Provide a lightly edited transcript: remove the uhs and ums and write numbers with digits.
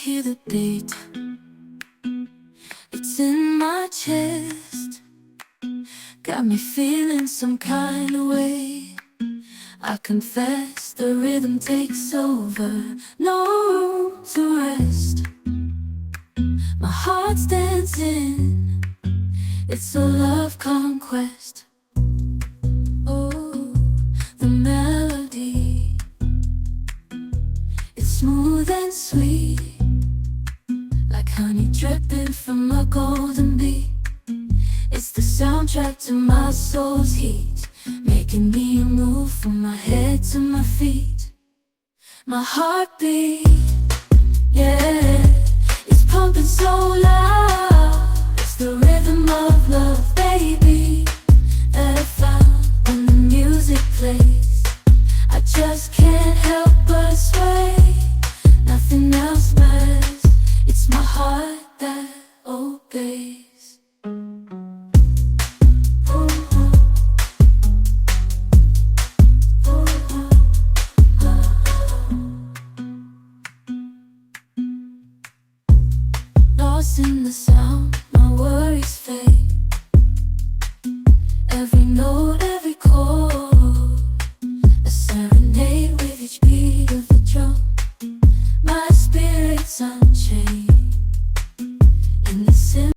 hear the beat, it's in my chest, got me feeling some kind of way. I confess the rhythm takes over, no room to rest. My heart's dancing, it's a love conquest. Oh, the melody, it's smooth and sweet, like honey dripping from a golden bee. It's the soundtrack to my soul's heat, making me move from my head to my feet. My heartbeat, yeah, it's pumping so loud. It's the rhythm of love, baby, that I found when the music plays. I just can't help but sway, nothing else matters. It's my heart that obeys. Lost in the sound, my worries fade.